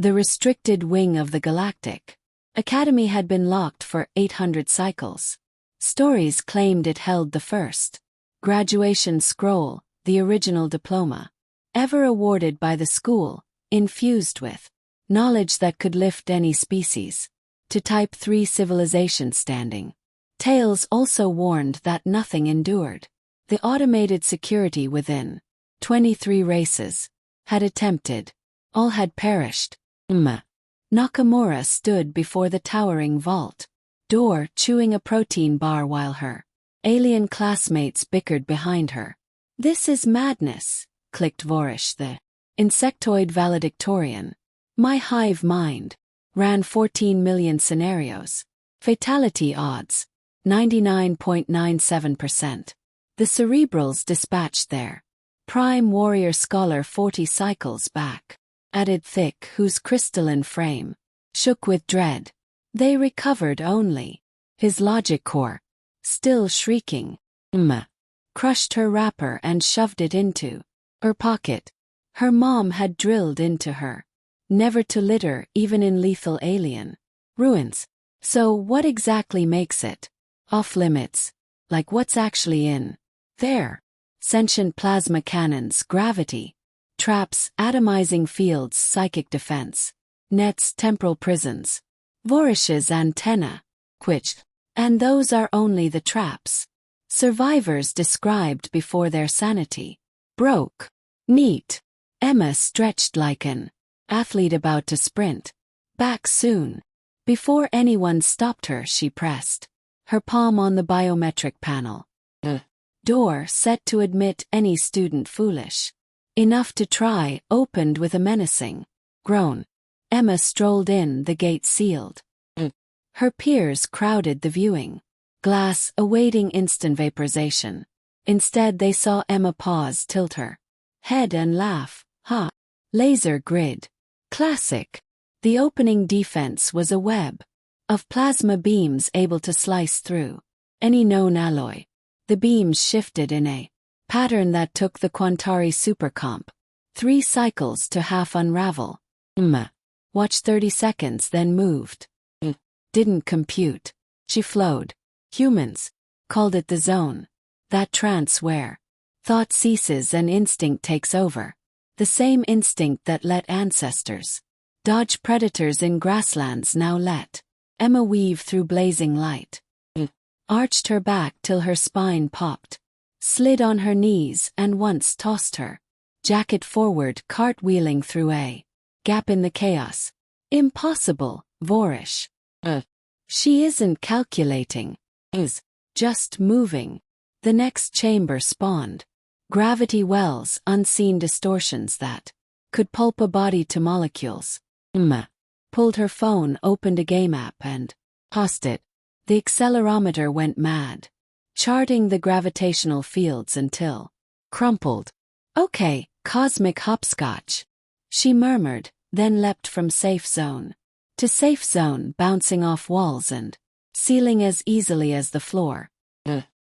the restricted wing of the Galactic Academy had been locked for 800 cycles. Stories claimed it held the first graduation scroll, the original diploma, ever awarded by the school, infused with knowledge that could lift any species to Type 3 civilization standing. Tales also warned that nothing endured. The automated security within 23 races had attempted. All had perished. Nakamura stood before the towering vault door, chewing a protein bar while her alien classmates bickered behind her. "This is madness," clicked Vorish, the insectoid valedictorian. "My hive mind ran 14 million scenarios. Fatality odds 99.97%. The Cerebrals dispatched their prime warrior scholar 40 cycles back. Added Thick, whose crystalline frame shook with dread. They recovered only his logic core, still shrieking. Crushed her wrapper and shoved it into her pocket. Her mom had drilled into her never to litter even in lethal alien ruins. So what exactly makes it off limits? Like what's actually in there? Sentient plasma cannons, gravity traps, atomizing fields, psychic defense nets, temporal prisons. Vorish's antenna quit. And those are only the traps survivors described before their sanity broke. Neat. Emma stretched like an athlete about to sprint. Back soon. Before anyone stopped her, she pressed her palm on the biometric panel. Door set to admit any student foolish enough to try, opened with a menacing groan. Emma strolled in, the gate sealed. Her peers crowded the viewing glass, awaiting instant vaporization. Instead they saw Emma pause, tilt her head and laugh. Ha! Laser grid. Classic. The opening defense was a web of plasma beams able to slice through any known alloy. The beams shifted in a pattern that took the Quantari supercomp 3 cycles to half unravel. Watched 30 seconds, then moved. Didn't compute. She flowed. Humans called it the zone. That trance where thought ceases and instinct takes over. The same instinct that let ancestors dodge predators in grasslands now let Emma weave through blazing light. Arched her back till her spine popped. Slid on her knees and once tossed her jacket forward, cartwheeling through a gap in the chaos. Impossible, Vorish. She isn't calculating. Is just moving. The next chamber spawned gravity wells, unseen distortions that could pulp a body to molecules. Pulled her phone, opened a game app and tossed it. The accelerometer went mad, charting the gravitational fields until crumpled. "Okay, cosmic hopscotch," she murmured, then leapt from safe zone to safe zone, bouncing off walls and ceiling as easily as the floor.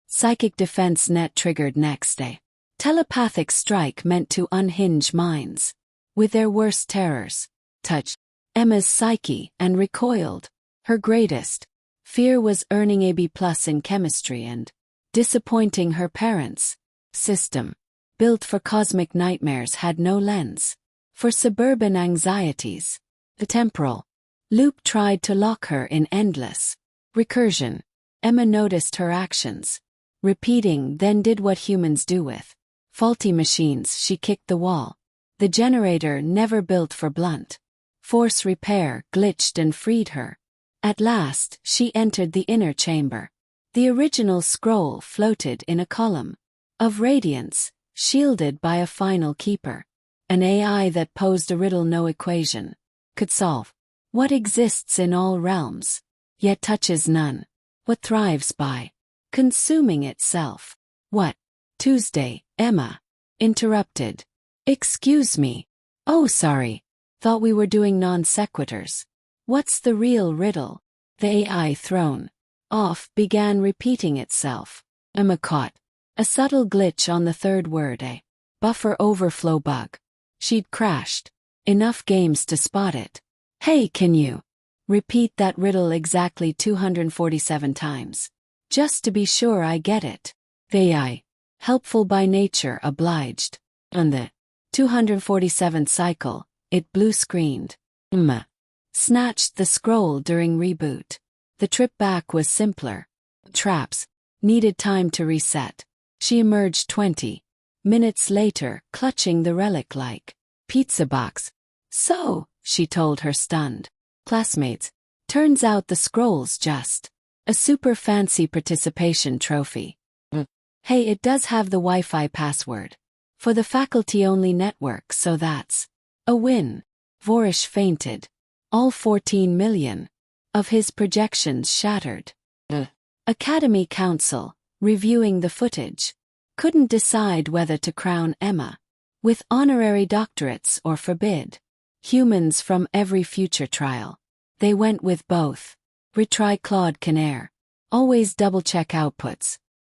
Psychic defense net triggered next day. Telepathic strike meant to unhinge minds with their worst terrors. Touched Emma's psyche and recoiled. Her greatest fear was earning a B+ in chemistry and disappointing her parents. System built for cosmic nightmares had no lens for suburban anxieties. The temporal loop tried to lock her in endless recursion. Emma noticed her actions, repeating, then did what humans do with faulty machines. She kicked the wall. The generator, never built for blunt force repair, glitched and freed her. At last, she entered the inner chamber. The original scroll floated in a column of radiance, shielded by a final keeper. An AI that posed a riddle no equation could solve. What exists in all realms, yet touches none? What thrives by consuming itself? What? Tuesday, Emma interrupted. "Excuse me. Oh, sorry. Thought we were doing non sequiturs. What's the real riddle?" The AI, thrown off, began repeating itself. Emma caught a subtle glitch on the third word, a buffer overflow bug. She'd crashed Enough games to spot it. Hey, can you repeat that riddle exactly 247 times? Just to be sure I get it. AI. Helpful by nature, obliged. On the 247th cycle, it blue-screened. Snatched the scroll during reboot. The trip back was simpler. Traps. Needed time to reset. She emerged 20 minutes later, clutching the relic like pizza box. So, she told her stunned classmates, turns out the scroll's just a super fancy participation trophy. Hey, it does have the Wi-Fi password for the faculty-only network, so that's a win. Vorish fainted. All 14 million of his projections shattered. Academy Council, reviewing the footage, couldn't decide whether to crown Emma with honorary doctorates or forbid humans from every future trial. They went with both. Retry Claude Canaire. Always double-check outputs.